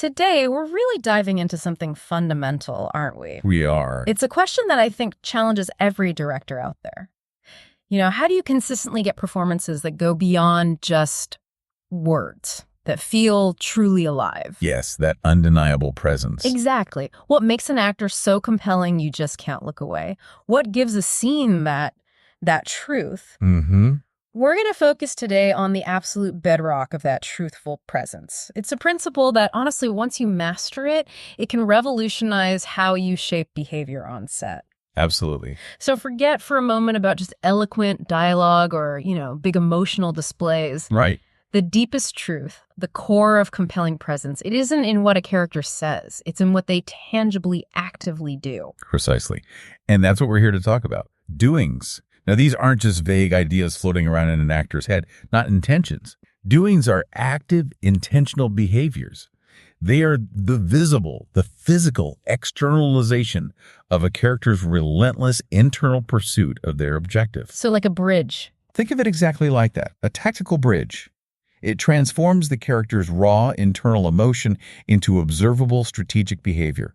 today we're really diving into something fundamental, aren't we? We are. It's a question that I think challenges every director out there. How do you consistently get performances that go beyond just words, that feel truly alive? Yes, that undeniable presence. Exactly. What makes an actor so compelling you just can't look away? What gives a scene that truth? Mm-hmm. We're going to focus today on the absolute bedrock of that truthful presence. It's a principle that, honestly, once you master it, it can revolutionize how you shape behavior on set. Absolutely. So forget for a moment about just eloquent dialogue or, big emotional displays. Right. The deepest truth, the core of compelling presence, it isn't in what a character says. It's in what they tangibly, actively do. Precisely. And that's what we're here to talk about. Doings. Now, these aren't just vague ideas floating around in an actor's head, not intentions. Doings are active, intentional behaviors. They are the visible, the physical externalization of a character's relentless internal pursuit of their objective. So like a bridge. Think of it exactly like that, a tactical bridge. It transforms the character's raw internal emotion into observable strategic behavior.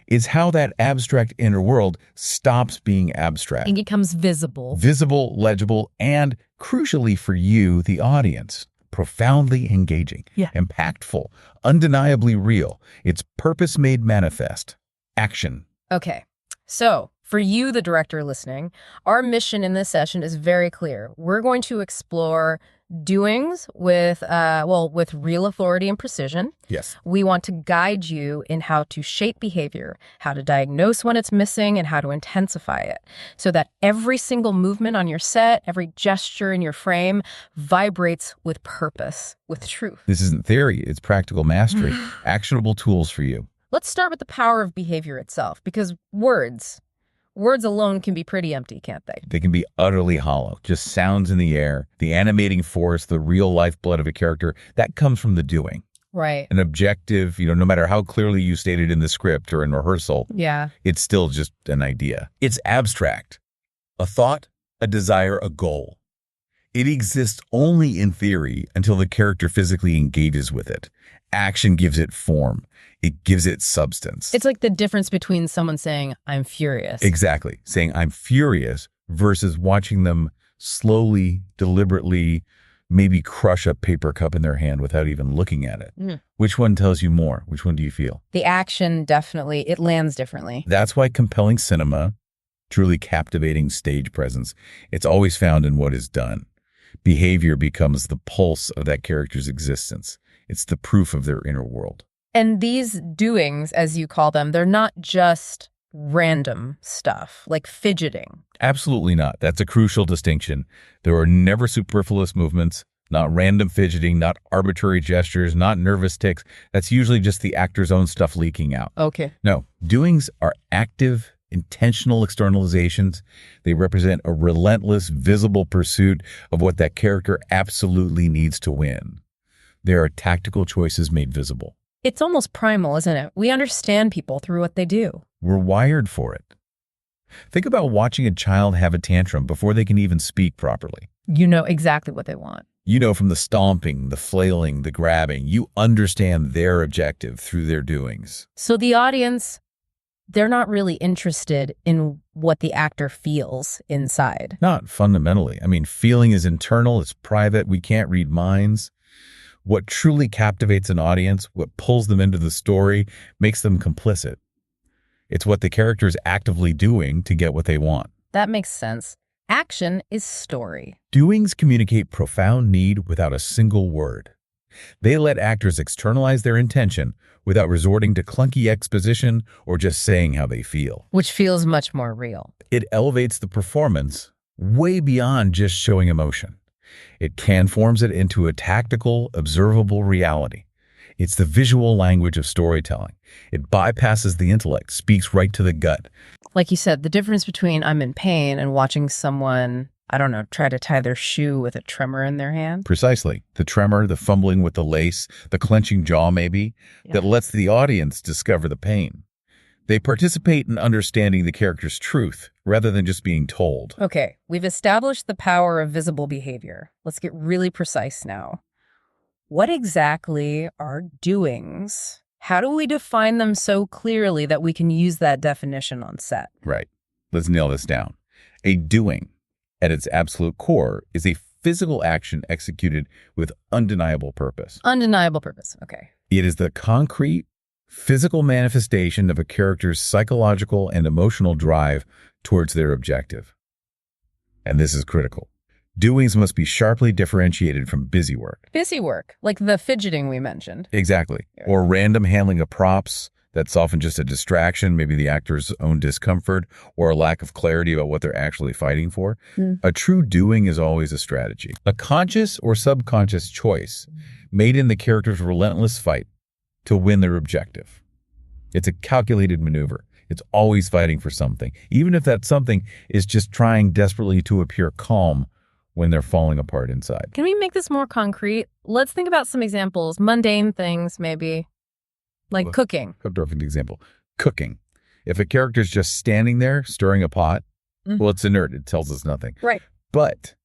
It's how that abstract inner world stops being abstract. And becomes visible. Visible, legible, and crucially for you, the audience, profoundly engaging, impactful, undeniably real. It's purpose made manifest. Action. Okay, so for you, the director listening, our mission in this session is very clear. We're going to explore doings with real authority and precision. Yes. We want to guide you in how to shape behavior, how to diagnose when it's missing, and how to intensify it so that every single movement on your set, every gesture in your frame vibrates with purpose, with truth. This isn't theory, it's practical mastery. Actionable tools for you. Let's start with the power of behavior itself, because words alone can be pretty empty, can't they? They can be utterly hollow, just sounds in the air. The animating force, the real lifeblood of a character, that comes from the doing. Right. An objective, no matter how clearly you state it in the script or in rehearsal, it's still just an idea. It's abstract. A thought, a desire, a goal. It exists only in theory until the character physically engages with it. Action gives it form. It gives it substance. It's like the difference between someone saying, I'm furious. Exactly. Saying, I'm furious versus watching them slowly, deliberately, maybe crush a paper cup in their hand without even looking at it. Which one tells you more? Which one do you feel? The action, definitely. It lands differently. That's why compelling cinema, truly captivating stage presence, it's always found in what is done. Behavior becomes the pulse of that character's existence. It's the proof of their inner world. And these doings, as you call them, they're not just random stuff, like fidgeting. Absolutely not. That's a crucial distinction. There are never superfluous movements, not random fidgeting, not arbitrary gestures, not nervous tics. That's usually just the actor's own stuff leaking out. Okay. No, doings are active, intentional externalizations. They represent a relentless, visible pursuit of what that character absolutely needs to win. There are tactical choices made visible. It's almost primal, isn't it? We understand people through what they do. We're wired for it. Think about watching a child have a tantrum before they can even speak properly. You know exactly what they want. From the stomping, the flailing, the grabbing, you understand their objective through their doings. So the audience, they're not really interested in what the actor feels inside. Not fundamentally. Feeling is internal, it's private, we can't read minds. What truly captivates an audience, what pulls them into the story, makes them complicit. It's what the character is actively doing to get what they want. That makes sense. Action is story. Doings communicate profound need without a single word. They let actors externalize their intention without resorting to clunky exposition or just saying how they feel. Which feels much more real. It elevates the performance way beyond just showing emotion. It transforms it into a tactical, observable reality. It's the visual language of storytelling. It bypasses the intellect, speaks right to the gut. Like you said, the difference between I'm in pain and watching someone, try to tie their shoe with a tremor in their hand. Precisely. The tremor, the fumbling with the lace, the clenching jaw maybe, that lets the audience discover the pain. They participate in understanding the character's truth rather than just being told. Okay, we've established the power of visible behavior. Let's get really precise now. What exactly are doings? How do we define them so clearly that we can use that definition on set? Right. Let's nail this down. A doing, at its absolute core, is a physical action executed with undeniable purpose. Undeniable purpose. Okay. It is the concrete, physical manifestation of a character's psychological and emotional drive towards their objective. And this is critical. Doings must be sharply differentiated from busy work. Busy work, like the fidgeting we mentioned. Exactly. Or random handling of props. That's often just a distraction, maybe the actor's own discomfort or a lack of clarity about what they're actually fighting for. A true doing is always a strategy, a conscious or subconscious choice made in the character's relentless fight to win their objective. It's a calculated maneuver. It's always fighting for something, even if that something is just trying desperately to appear calm when they're falling apart inside. Can we make this more concrete? Let's think about some examples, mundane things maybe, like cooking. A perfect example. Cooking. If a character's just standing there stirring a pot, well, it's inert. It tells us nothing. Right. But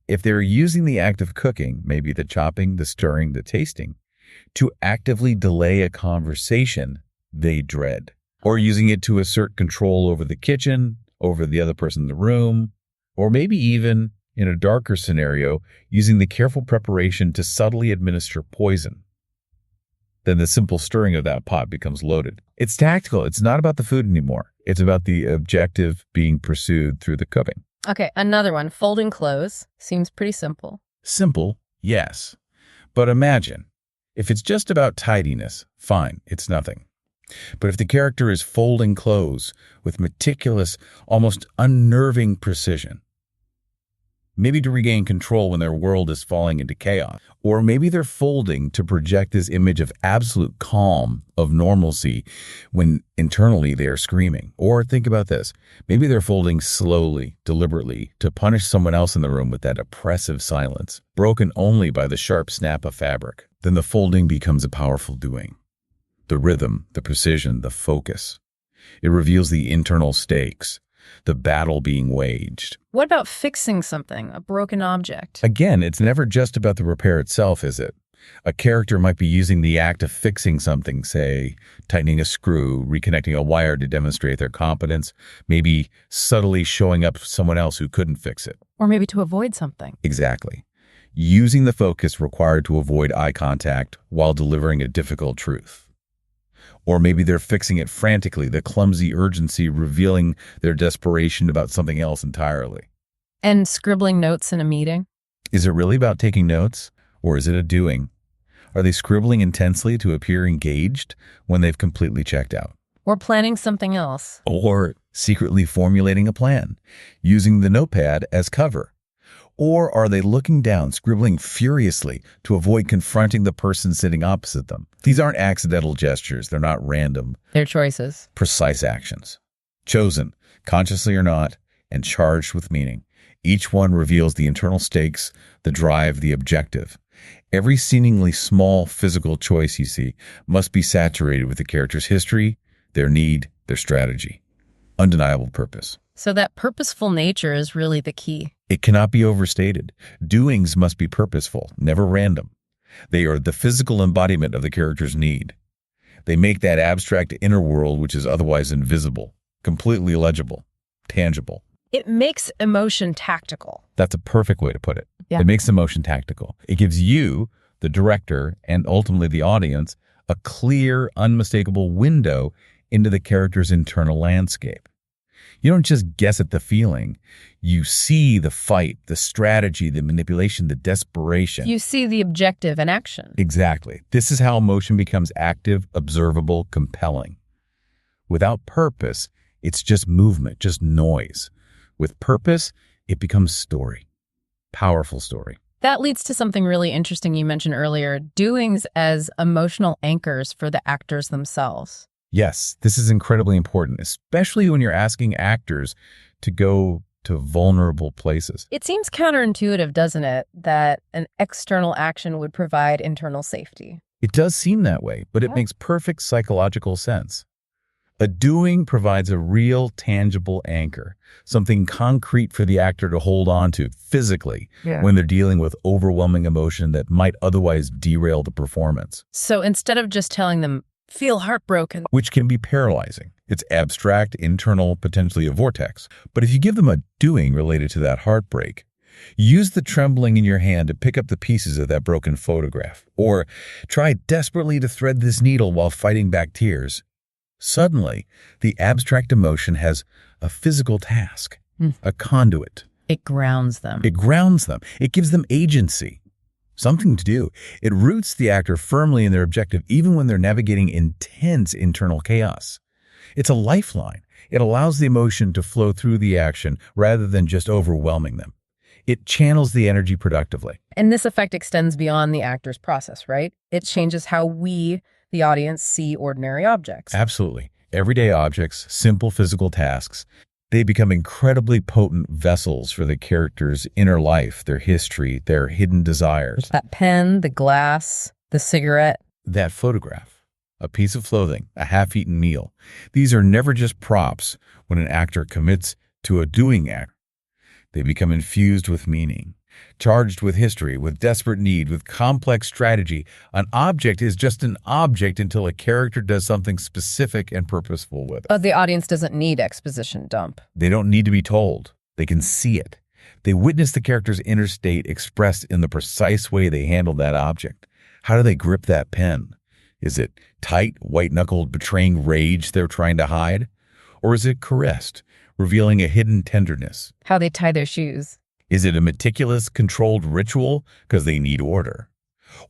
if they're using the act of cooking, maybe the chopping, the stirring, the tasting, to actively delay a conversation they dread, or using it to assert control over the kitchen, over the other person in the room, or maybe even, in a darker scenario, using the careful preparation to subtly administer poison, then the simple stirring of that pot becomes loaded. It's tactical. It's not about the food anymore. It's about the objective being pursued through the cooking. Okay, another one. Folding clothes. Seems pretty simple. Simple, yes. But imagine, if it's just about tidiness, fine, it's nothing. But if the character is folding clothes with meticulous, almost unnerving precision, maybe to regain control when their world is falling into chaos, or maybe they're folding to project this image of absolute calm, of normalcy, when internally they are screaming. Or think about this, maybe they're folding slowly, deliberately, to punish someone else in the room with that oppressive silence, broken only by the sharp snap of fabric. Then the folding becomes a powerful doing. The rhythm, the precision, the focus. It reveals the internal stakes, the battle being waged. What about fixing something, a broken object? Again, it's never just about the repair itself, is it? A character might be using the act of fixing something, say, tightening a screw, reconnecting a wire to demonstrate their competence, maybe subtly showing up someone else who couldn't fix it. Or maybe to avoid something. Exactly. Using the focus required to avoid eye contact while delivering a difficult truth. Or maybe they're fixing it frantically, the clumsy urgency revealing their desperation about something else entirely. And scribbling notes in a meeting? Is it really about taking notes, or is it a doing? Are they scribbling intensely to appear engaged when they've completely checked out? Or planning something else? Or secretly formulating a plan, using the notepad as cover? Or are they looking down, scribbling furiously to avoid confronting the person sitting opposite them? These aren't accidental gestures. They're not random. They're choices. Precise actions. Chosen, consciously or not, and charged with meaning. Each one reveals the internal stakes, the drive, the objective. Every seemingly small physical choice you see must be saturated with the character's history, their need, their strategy. Undeniable purpose. So that purposeful nature is really the key. It cannot be overstated. Doings must be purposeful, never random. They are the physical embodiment of the character's need. They make that abstract inner world, which is otherwise invisible, completely legible, tangible. It makes emotion tactical. That's a perfect way to put it. Yeah. It makes emotion tactical. It gives you, the director, and ultimately the audience, a clear, unmistakable window into the character's internal landscape. You don't just guess at the feeling. You see the fight, the strategy, the manipulation, the desperation. You see the objective in action. Exactly. This is how emotion becomes active, observable, compelling. Without purpose, it's just movement, just noise. With purpose, it becomes story. Powerful story. That leads to something really interesting you mentioned earlier, doings as emotional anchors for the actors themselves. Yes, this is incredibly important, especially when you're asking actors to go to vulnerable places. It seems counterintuitive, doesn't it, that an external action would provide internal safety? It does seem that way, but it makes perfect psychological sense. A doing provides a real, tangible anchor, something concrete for the actor to hold on to physically when they're dealing with overwhelming emotion that might otherwise derail the performance. So instead of just telling them, feel heartbroken. which can be paralyzing. It's abstract, internal, potentially a vortex. But if you give them a doing related to that heartbreak, use the trembling in your hand to pick up the pieces of that broken photograph, or try desperately to thread this needle while fighting back tears. Suddenly, the abstract emotion has a physical task, a conduit. It grounds them. It grounds them. It gives them agency, something to do. It roots the actor firmly in their objective, even when they're navigating intense internal chaos. It's a lifeline. It allows the emotion to flow through the action rather than just overwhelming them. It channels the energy productively. And this effect extends beyond the actor's process, right? It changes how we, the audience, see ordinary objects. Absolutely. Everyday objects, simple physical tasks, they become incredibly potent vessels for the character's inner life, their history, their hidden desires. That pen, the glass, the cigarette. That photograph, a piece of clothing, a half-eaten meal. These are never just props when an actor commits to a doing act. They become infused with meaning, charged with history, with desperate need, with complex strategy. An object is just an object until a character does something specific and purposeful with it. The audience doesn't need exposition dump. They don't need to be told. They can see it. They witness the character's inner state expressed in the precise way they handle that object. How do they grip that pen? Is it tight, white-knuckled, betraying rage they're trying to hide? Or is it caressed, revealing a hidden tenderness? How they tie their shoes. Is it a meticulous, controlled ritual because they need order?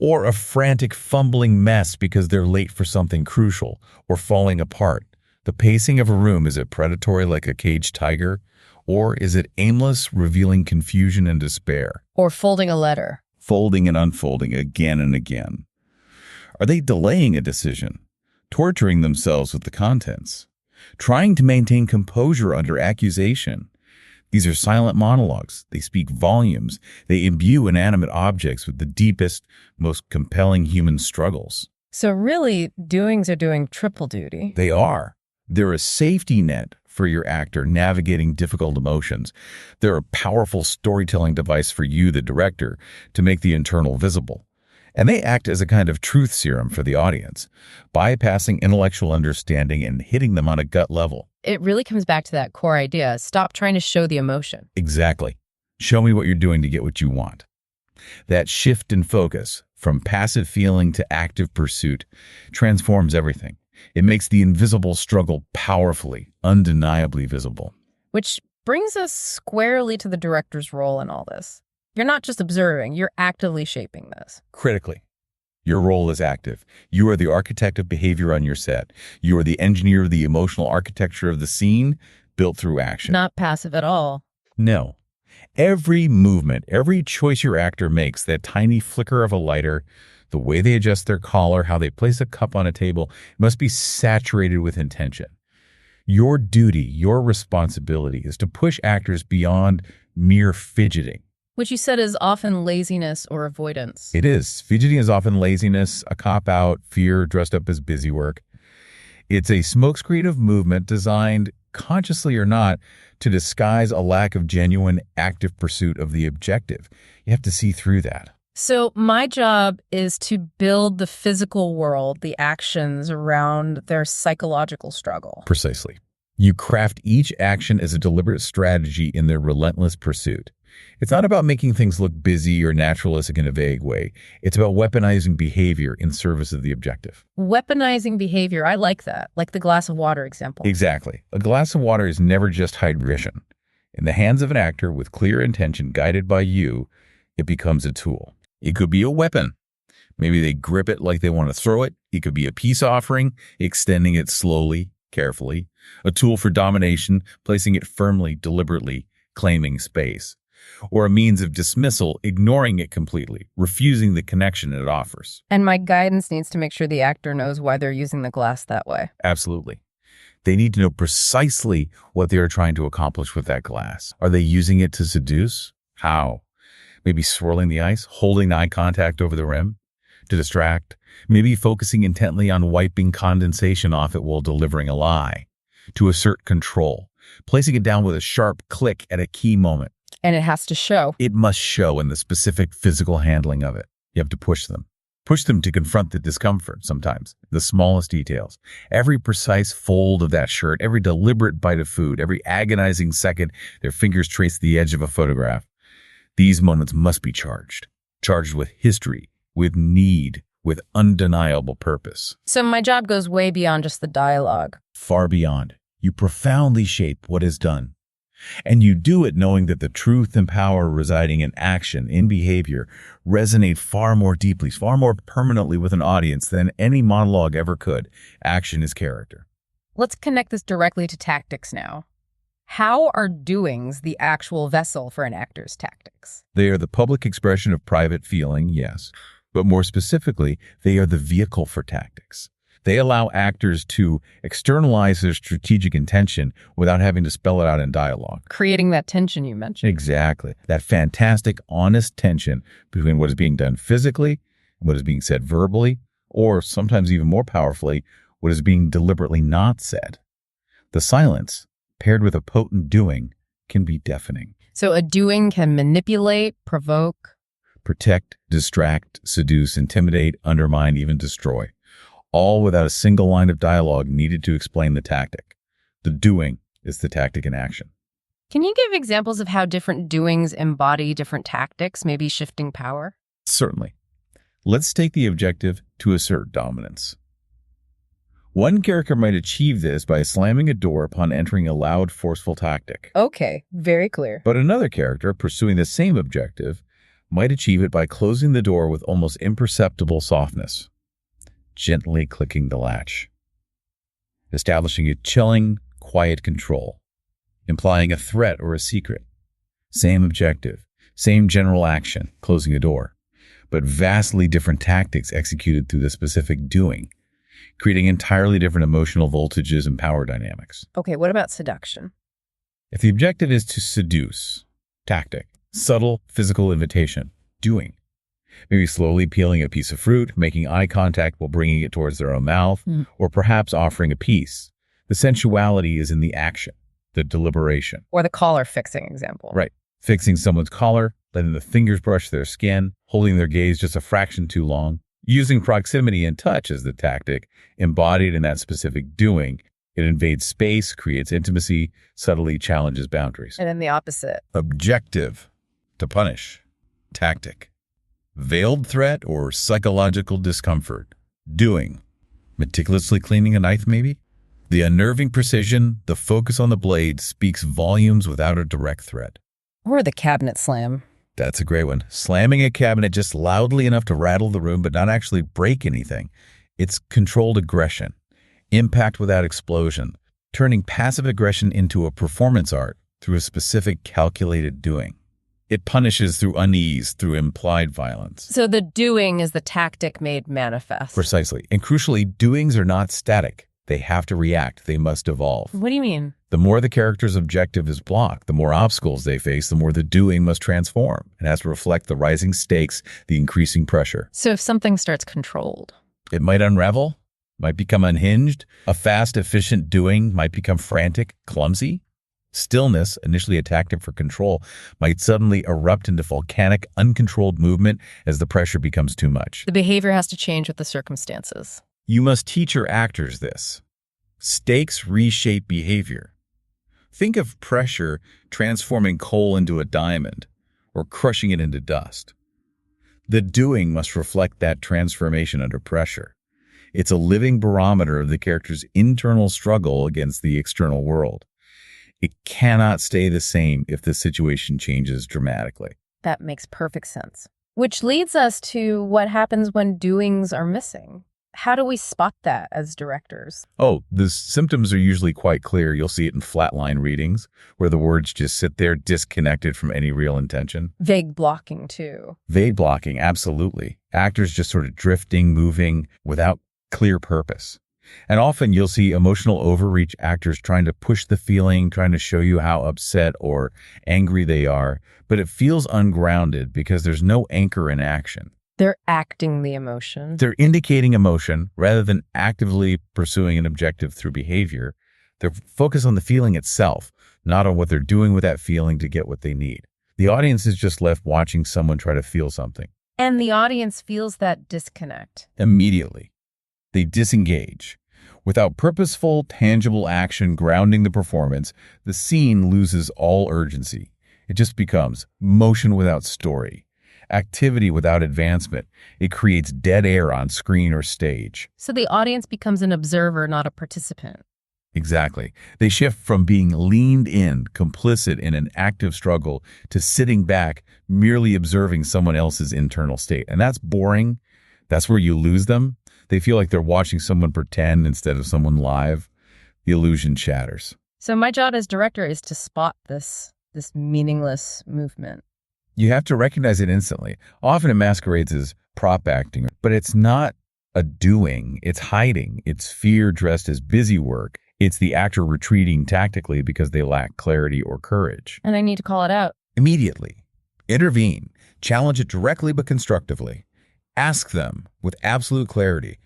Or a frantic, fumbling mess because they're late for something crucial or falling apart? The pacing of a room, is it predatory like a caged tiger? Or is it aimless, revealing confusion and despair? Or folding a letter. Folding and unfolding again and again. Are they delaying a decision? Torturing themselves with the contents? Trying to maintain composure under accusation? These are silent monologues. They speak volumes. They imbue inanimate objects with the deepest, most compelling human struggles. So really, doings are doing triple duty. They are. They're a safety net for your actor navigating difficult emotions. They're a powerful storytelling device for you, the director, to make the internal visible. And they act as a kind of truth serum for the audience, bypassing intellectual understanding and hitting them on a gut level. It really comes back to that core idea. Stop trying to show the emotion. Exactly. Show me what you're doing to get what you want. That shift in focus from passive feeling to active pursuit transforms everything. It makes the invisible struggle powerfully, undeniably visible. Which brings us squarely to the director's role in all this. You're not just observing, you're actively shaping this. Critically, your role is active. You are the architect of behavior on your set. You are the engineer of the emotional architecture of the scene built through action. Not passive at all. No. Every movement, every choice your actor makes, that tiny flicker of a lighter, the way they adjust their collar, how they place a cup on a table, must be saturated with intention. Your duty, your responsibility is to push actors beyond mere fidgeting. Which you said is often laziness or avoidance. It is. Fidgeting is often laziness, a cop-out, fear dressed up as busy work. It's a smokescreen of movement designed, consciously or not, to disguise a lack of genuine, active pursuit of the objective. You have to see through that. So my job is to build the physical world, the actions around their psychological struggle. Precisely. You craft each action as a deliberate strategy in their relentless pursuit. It's not about making things look busy or naturalistic in a vague way. It's about weaponizing behavior in service of the objective. Weaponizing behavior, I like that. Like the glass of water example. Exactly. A glass of water is never just hydration. In the hands of an actor with clear intention guided by you, it becomes a tool. It could be a weapon. Maybe they grip it like they want to throw it. It could be a peace offering, extending it slowly, carefully. A tool for domination, placing it firmly, deliberately, claiming space. Or a means of dismissal, ignoring it completely, refusing the connection it offers. And my guidance needs to make sure the actor knows why they're using the glass that way. Absolutely. They need to know precisely what they are trying to accomplish with that glass. Are they using it to seduce? How? Maybe swirling the ice, holding eye contact over the rim? To distract? Maybe focusing intently on wiping condensation off it while delivering a lie? To assert control? Placing it down with a sharp click at a key moment? And it has to show. It must show in the specific physical handling of it. You have to push them. Push them to confront the discomfort sometimes, the smallest details. Every precise fold of that shirt, every deliberate bite of food, every agonizing second their fingers trace the edge of a photograph. These moments must be charged with history, with need, with undeniable purpose. So my job goes way beyond just the dialogue. Far beyond. You profoundly shape what is done. And you do it knowing that the truth and power residing in action, in behavior, resonate far more deeply, far more permanently with an audience than any monologue ever could. Action is character. Let's connect this directly to tactics now. How are doings the actual vessel for an actor's tactics? They are the public expression of private feeling, yes. But more specifically, they are the vehicle for tactics. They allow actors to externalize their strategic intention without having to spell it out in dialogue. Creating that tension you mentioned. Exactly. That fantastic, honest tension between what is being done physically, what is being said verbally, or sometimes even more powerfully, what is being deliberately not said. The silence, paired with a potent doing, can be deafening. So a doing can manipulate, provoke, protect, distract, seduce, intimidate, undermine, even destroy. All without a single line of dialogue needed to explain the tactic. The doing is the tactic in action. Can you give examples of how different doings embody different tactics, maybe shifting power? Certainly. Let's take the objective to assert dominance. One character might achieve this by slamming a door upon entering a loud, forceful tactic. Okay, very clear. But another character, pursuing the same objective, might achieve it by closing the door with almost imperceptible softness, gently clicking the latch, establishing a chilling, quiet control, implying a threat or a secret. Same objective, same general action, closing a door, but vastly different tactics executed through the specific doing, creating entirely different emotional voltages and power dynamics. Okay, what about seduction? If the objective is to seduce, tactic, subtle physical invitation, doing. Maybe slowly peeling a piece of fruit, making eye contact while bringing it towards their own mouth, or perhaps offering a piece. The sensuality is in the action, the deliberation. Or the collar fixing example. Right. Fixing someone's collar, letting the fingers brush their skin, holding their gaze just a fraction too long, using proximity and touch as the tactic, embodied in that specific doing. It invades space, creates intimacy, subtly challenges boundaries. And then the opposite. Objective, to punish. Tactic, veiled threat or psychological discomfort. Doing, meticulously cleaning a knife maybe? The unnerving precision, the focus on the blade speaks volumes without a direct threat. Or the cabinet slam. That's a great one. Slamming a cabinet just loudly enough to rattle the room but not actually break anything. It's controlled aggression, impact without explosion, turning passive aggression into a performance art through a specific calculated doing. It punishes through unease, through implied violence. So the doing is the tactic made manifest. Precisely. And crucially, doings are not static. They have to react. They must evolve. What do you mean? The more the character's objective is blocked, the more obstacles they face, the more the doing must transform. It has to reflect the rising stakes, the increasing pressure. So if something starts controlled, it might unravel, might become unhinged. A fast, efficient doing might become frantic, clumsy. Stillness, initially a tactic for control, might suddenly erupt into volcanic, uncontrolled movement as the pressure becomes too much. The behavior has to change with the circumstances. You must teach your actors this. Stakes reshape behavior. Think of pressure transforming coal into a diamond or crushing it into dust. The doing must reflect that transformation under pressure. It's a living barometer of the character's internal struggle against the external world. It cannot stay the same if the situation changes dramatically. That makes perfect sense. Which leads us to what happens when doings are missing. How do we spot that as directors? Oh, the symptoms are usually quite clear. You'll see it in flatline readings, where the words just sit there disconnected from any real intention. Vague blocking, too. Vague blocking, absolutely. Actors just sort of drifting, moving, without clear purpose. And often you'll see emotional overreach actors trying to push the feeling, trying to show you how upset or angry they are, but it feels ungrounded because there's no anchor in action. They're acting the emotion. They're indicating emotion rather than actively pursuing an objective through behavior. They're focused on the feeling itself, not on what they're doing with that feeling to get what they need. The audience is just left watching someone try to feel something. And the audience feels that disconnect. Immediately, they disengage. Without purposeful, tangible action grounding the performance, the scene loses all urgency. It just becomes motion without story, activity without advancement. It creates dead air on screen or stage. So the audience becomes an observer, not a participant. Exactly. They shift from being leaned in, complicit in an active struggle, to sitting back, merely observing someone else's internal state. And that's boring. That's where you lose them. They feel like they're watching someone pretend instead of someone live. The illusion shatters. So my job as director is to spot this meaningless movement. You have to recognize it instantly. Often it masquerades as prop acting, but it's not a doing. It's hiding. It's fear dressed as busy work. It's the actor retreating tactically because they lack clarity or courage. And I need to call it out. Immediately. Intervene. Challenge it directly but constructively. Ask them with absolute clarity,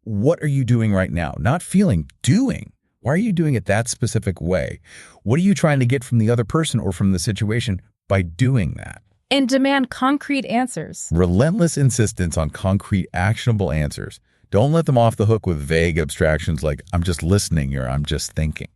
what are you doing right now? Not feeling, doing. Why are you doing it that specific way? What are you trying to get from the other person or from the situation by doing that? And demand concrete answers. Relentless insistence on concrete, actionable answers. Don't let them off the hook with vague abstractions like, I'm just listening or I'm just thinking.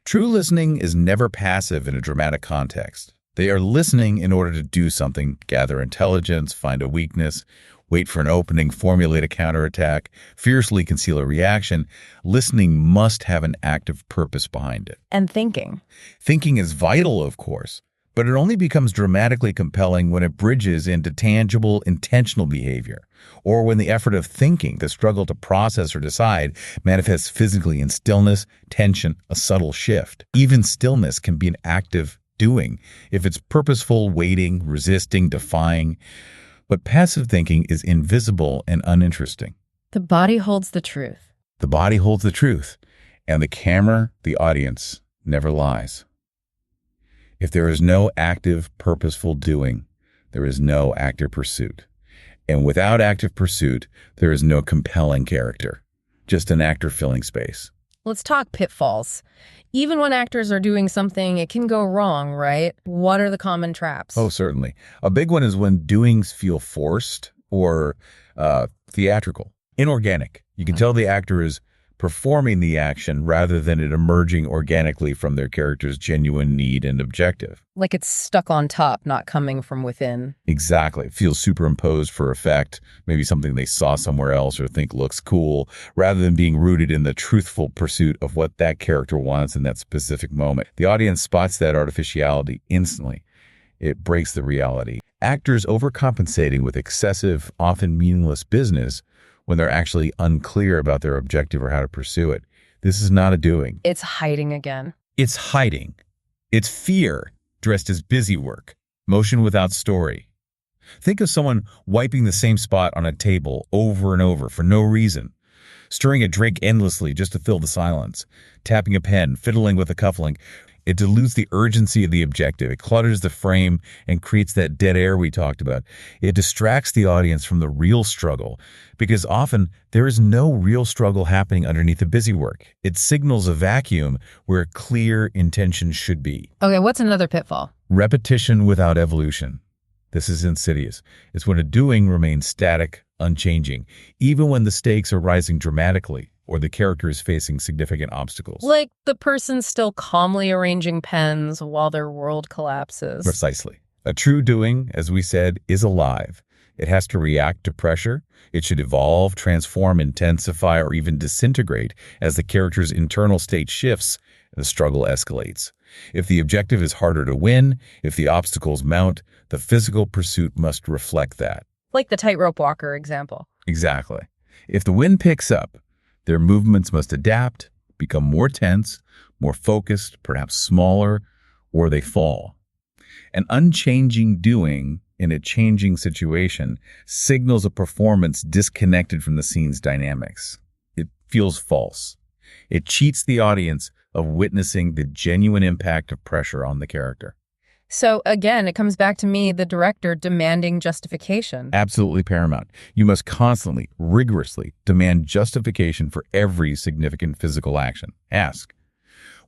True listening is never passive in a dramatic context. They are listening in order to do something, gather intelligence, find a weakness, wait for an opening, formulate a counterattack, fiercely conceal a reaction. Listening must have an active purpose behind it. And thinking. Thinking is vital, of course, but it only becomes dramatically compelling when it bridges into tangible, intentional behavior, or when the effort of thinking, the struggle to process or decide, manifests physically in stillness, tension, a subtle shift. Even stillness can be an active doing if it's purposeful, waiting, resisting, defying. But passive thinking is invisible and uninteresting. The body holds the truth. The body holds the truth, and the camera, the audience, never lies. If there is no active, purposeful doing, there is no active pursuit. And without active pursuit, there is no compelling character, just an actor filling space. Let's talk pitfalls. Even when actors are doing something, it can go wrong, right? What are the common traps? Oh, certainly. A big one is when doings feel forced or theatrical, inorganic. You can tell the actor is performing the action rather than it emerging organically from their character's genuine need and objective. Like it's stuck on top, not coming from within. Exactly. It feels superimposed for effect, maybe something they saw somewhere else or think looks cool, rather than being rooted in the truthful pursuit of what that character wants in that specific moment. The audience spots that artificiality instantly. It breaks the reality. Actors overcompensating with excessive, often meaningless business when they're actually unclear about their objective or how to pursue it. This is not a doing. It's hiding again. It's hiding. It's fear dressed as busy work, motion without story. Think of someone wiping the same spot on a table over and over for no reason, stirring a drink endlessly just to fill the silence, tapping a pen, fiddling with a cufflink. It dilutes the urgency of the objective. It clutters the frame and creates that dead air we talked about. It distracts the audience from the real struggle because often there is no real struggle happening underneath the busy work. It signals a vacuum where clear intention should be. Okay, what's another pitfall? Repetition without evolution. This is insidious. It's when a doing remains static, unchanging, even when the stakes are rising dramatically or the character is facing significant obstacles. Like the person still calmly arranging pens while their world collapses. Precisely. A true doing, as we said, is alive. It has to react to pressure. It should evolve, transform, intensify, or even disintegrate as the character's internal state shifts and the struggle escalates. If the objective is harder to win, if the obstacles mount, the physical pursuit must reflect that. Like the tightrope walker example. Exactly. If the wind picks up, their movements must adapt, become more tense, more focused, perhaps smaller, or they fall. An unchanging doing in a changing situation signals a performance disconnected from the scene's dynamics. It feels false. It cheats the audience of witnessing the genuine impact of pressure on the character. So again, it comes back to me, the director, demanding justification. Absolutely paramount. You must constantly, rigorously demand justification for every significant physical action. Ask,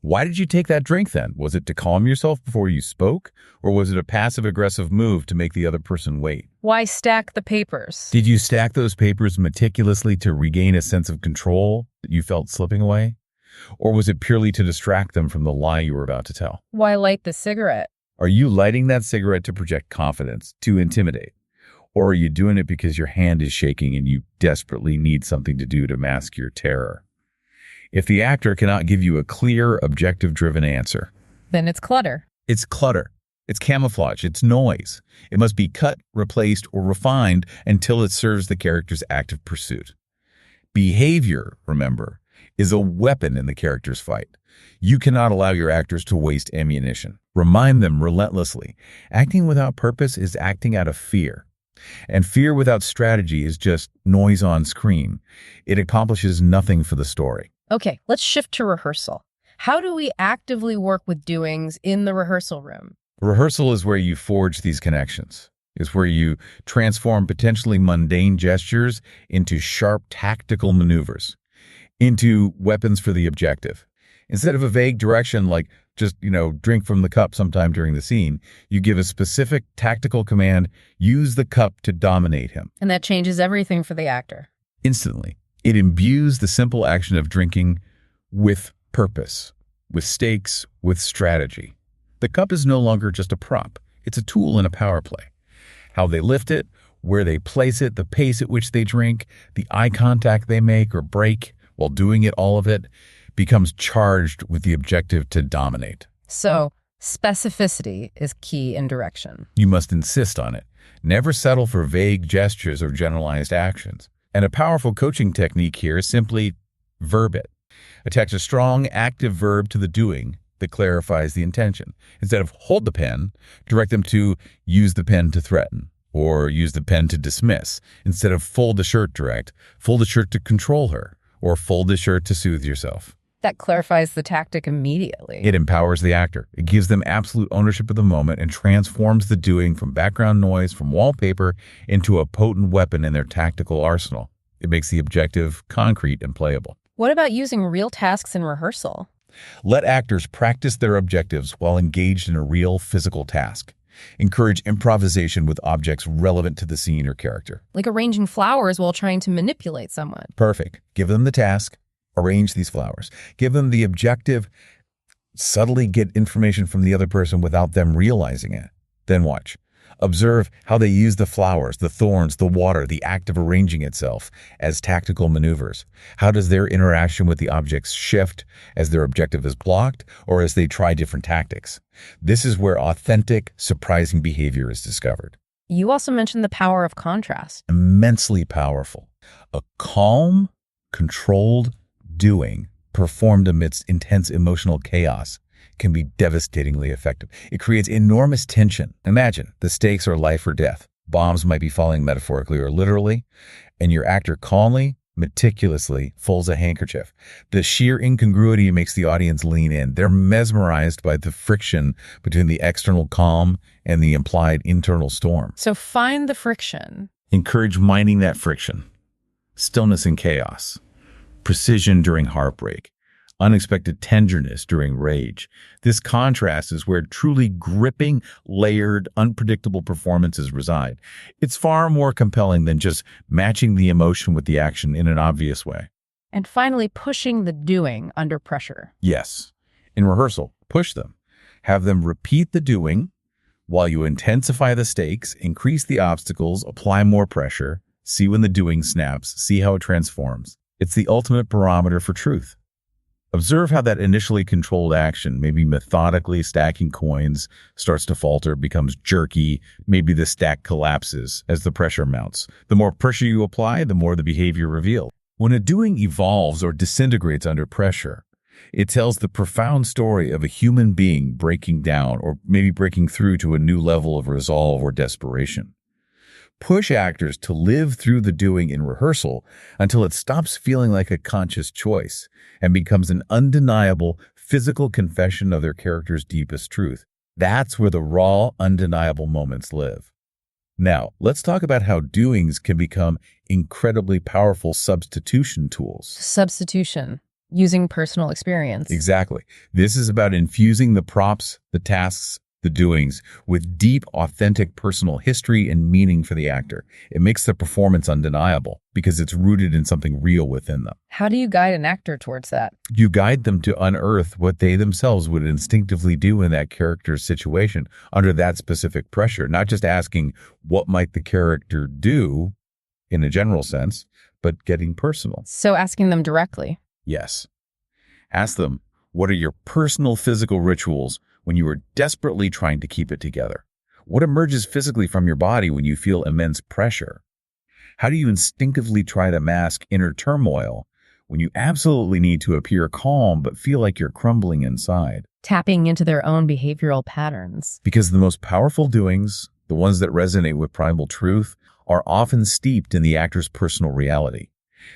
Why did you take that drink then? Was it to calm yourself before you spoke? Or was it a passive-aggressive move to make the other person wait? Why stack the papers? Did you stack those papers meticulously to regain a sense of control that you felt slipping away? Or was it purely to distract them from the lie you were about to tell? Why light the cigarette? Are you lighting that cigarette to project confidence, to intimidate? Or are you doing it because your hand is shaking and you desperately need something to do to mask your terror? If the actor cannot give you a clear, objective-driven answer, Then it's clutter. it's clutter. It's camouflage. It's noise. It must be cut, replaced, or refined until it serves the character's active pursuit. Behavior, remember, is a weapon in the character's fight. You cannot allow your actors to waste ammunition. Remind them relentlessly. Acting without purpose is acting out of fear. And fear without strategy is just noise on screen. It accomplishes nothing for the story. Okay, let's shift to rehearsal. How do we actively work with doings in the rehearsal room? Rehearsal is where you forge these connections. It's where you transform potentially mundane gestures into sharp tactical maneuvers, into weapons for the objective. Instead of a vague direction like just, drink from the cup sometime during the scene, you give a specific tactical command, use the cup to dominate him. And that changes everything for the actor. Instantly. It imbues the simple action of drinking with purpose, with stakes, with strategy. The cup is no longer just a prop. It's a tool in a power play. How they lift it, where they place it, the pace at which they drink, the eye contact they make or break while doing all of it becomes charged with the objective to dominate. So, specificity is key in direction. You must insist on it. Never settle for vague gestures or generalized actions. And a powerful coaching technique here is simply verb it. Attach a strong, active verb to the doing that clarifies the intention. Instead of hold the pen, direct them to use the pen to threaten or use the pen to dismiss. Instead of fold the shirt, direct, fold the shirt to control her or fold the shirt to soothe yourself. That clarifies the tactic immediately. It empowers the actor. It gives them absolute ownership of the moment and transforms the doing from background noise, from wallpaper, into a potent weapon in their tactical arsenal. It makes the objective concrete and playable. What about using real tasks in rehearsal? Let actors practice their objectives while engaged in a real physical task. Encourage improvisation with objects relevant to the scene or character. Like arranging flowers while trying to manipulate someone. Perfect. Give them the task. Arrange these flowers. Give them the objective. Subtly get information from the other person without them realizing it. Then watch. Observe how they use the flowers, the thorns, the water, the act of arranging itself as tactical maneuvers. How does their interaction with the objects shift as their objective is blocked or as they try different tactics? This is where authentic, surprising behavior is discovered. You also mentioned the power of contrast. Immensely powerful. A calm, controlled doing performed amidst intense emotional chaos can be devastatingly effective. It creates enormous tension. Imagine the stakes are life or death. Bombs might be falling metaphorically or literally, and your actor calmly, meticulously folds a handkerchief. The sheer incongruity makes the audience lean in. They're mesmerized by the friction between the external calm and the implied internal storm. So find the friction. Encourage minding that friction. Stillness in chaos. Precision during heartbreak. Unexpected tenderness during rage. This contrast is where truly gripping, layered, unpredictable performances reside. It's far more compelling than just matching the emotion with the action in an obvious way. And finally, pushing the doing under pressure. Yes. In rehearsal, push them. Have them repeat the doing while you intensify the stakes, increase the obstacles, apply more pressure, see when the doing snaps, see how it transforms. It's the ultimate barometer for truth. Observe how that initially controlled action, maybe methodically stacking coins, starts to falter, becomes jerky. Maybe the stack collapses as the pressure mounts. The more pressure you apply, the more the behavior revealed. When a doing evolves or disintegrates under pressure, it tells the profound story of a human being breaking down or maybe breaking through to a new level of resolve or desperation. Push actors to live through the doing in rehearsal until it stops feeling like a conscious choice and becomes an undeniable physical confession of their character's deepest truth. That's where the raw, undeniable moments live. Now, let's talk about how doings can become incredibly powerful substitution tools. Substitution. using personal experience. Exactly. This is about infusing the props, the tasks, the doings with deep, authentic personal history and meaning for the actor. It makes the performance undeniable because it's rooted in something real within them. How do you guide an actor towards that? You guide them to unearth what they themselves would instinctively do in that character's situation under that specific pressure, not just asking what might the character do in a general sense, but getting personal. So asking them directly. Yes. Ask them, what are your personal physical rituals when you are desperately trying to keep it together? What emerges physically from your body when you feel immense pressure? How do you instinctively try to mask inner turmoil when you absolutely need to appear calm but feel like you're crumbling inside? Tapping into their own behavioral patterns. Because the most powerful doings, the ones that resonate with primal truth, are often steeped in the actor's personal reality.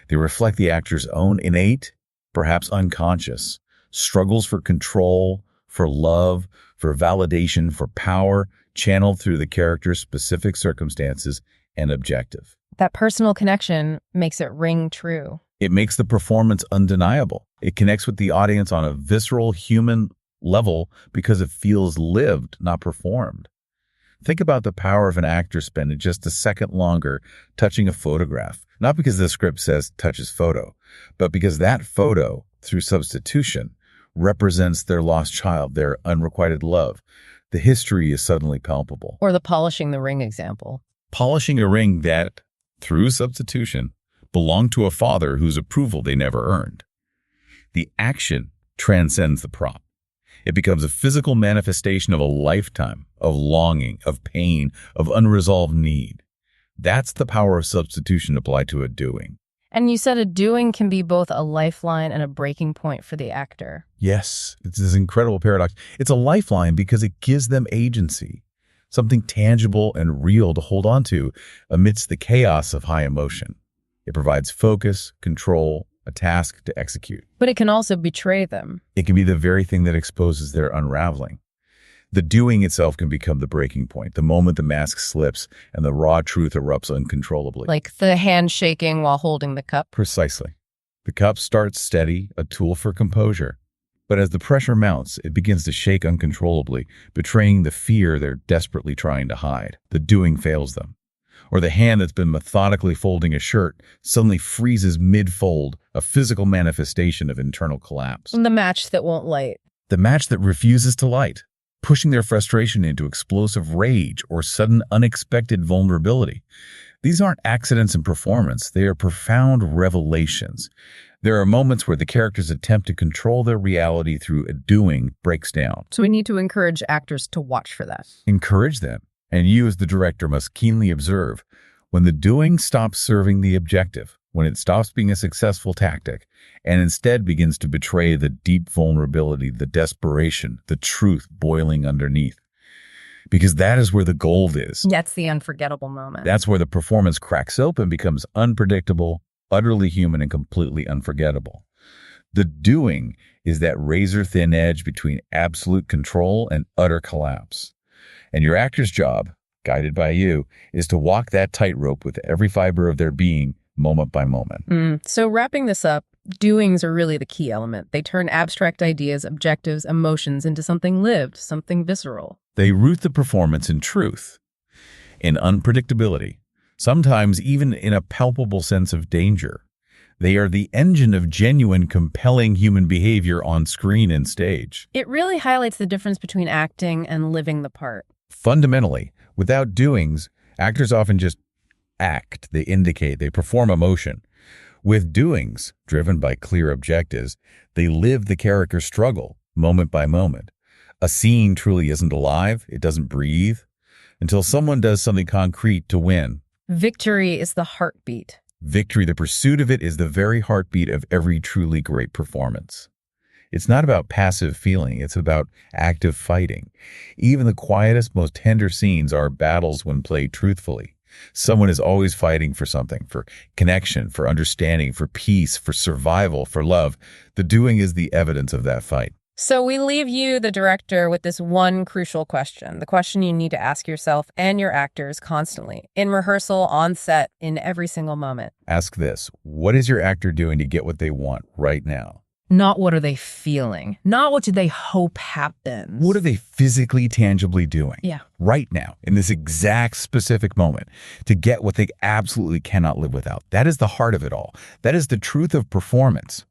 They reflect the actor's own innate, perhaps unconscious, struggles for control, for love, for validation, for power, channeled through the character's specific circumstances and objective. That personal connection makes it ring true. It makes the performance undeniable. It connects with the audience on a visceral human level because it feels lived, not performed. Think about the power of an actor spending just a second longer touching a photograph, not because the script says touch his photo, but because that photo, through substitution, represents their lost child, their unrequited love. The history is suddenly palpable. Or the polishing the ring example. Polishing a ring that, through substitution, belonged to a father whose approval they never earned. The action transcends the prop. It becomes a physical manifestation of a lifetime of longing, of pain, of unresolved need. That's the power of substitution applied to a doing. And you said a doing can be both a lifeline and a breaking point for the actor. Yes, it's this incredible paradox. It's a lifeline because it gives them agency, something tangible and real to hold on to amidst the chaos of high emotion. It provides focus, control, a task to execute. But it can also betray them. It can be the very thing that exposes their unraveling. The doing itself can become the breaking point, the moment the mask slips and the raw truth erupts uncontrollably. Like the hand shaking while holding the cup. Precisely. The cup starts steady, a tool for composure. But as the pressure mounts, it begins to shake uncontrollably, betraying the fear they're desperately trying to hide. The doing fails them. Or the hand that's been methodically folding a shirt suddenly freezes mid-fold, a physical manifestation of internal collapse. The match that won't light. The match that refuses to light, pushing their frustration into explosive rage or sudden unexpected vulnerability. These aren't accidents in performance. They are profound revelations. There are moments where the character's attempt to control their reality through a doing breaks down. So we need to encourage actors to watch for that. Encourage them. And you as the director must keenly observe when the doing stops serving the objective, when it stops being a successful tactic, and instead begins to betray the deep vulnerability, the desperation, the truth boiling underneath. Because that is where the gold is. That's the unforgettable moment. That's where the performance cracks open, becomes unpredictable, utterly human, and completely unforgettable. The doing is that razor-thin edge between absolute control and utter collapse. And your actor's job, guided by you, is to walk that tightrope with every fiber of their being, moment by moment. So wrapping this up, doings are really the key element. They turn abstract ideas, objectives, emotions into something lived, something visceral. They root the performance in truth, in unpredictability, sometimes even in a palpable sense of danger. They are the engine of genuine, compelling human behavior on screen and stage. It really highlights the difference between acting and living the part. Fundamentally, without doings, actors often just act. They indicate, they perform emotion. With doings, driven by clear objectives, they live the character's struggle, moment by moment. A scene truly isn't alive, it doesn't breathe, until someone does something concrete to win. Victory is the heartbeat. Victory, the pursuit of it, is the very heartbeat of every truly great performance. It's not about passive feeling, it's about active fighting. Even the quietest, most tender scenes are battles when played truthfully. Someone is always fighting for something, for connection, for understanding, for peace, for survival, for love. The doing is the evidence of that fight. So we leave you, the director, with this one crucial question, the question you need to ask yourself and your actors constantly, in rehearsal, on set, in every single moment. Ask this: what is your actor doing to get what they want right now? Not what are they feeling, not what do they hope happens. What are they physically, tangibly doing Yeah. right now in this exact specific moment to get what they absolutely cannot live without? That is the heart of it all. That is the truth of performance.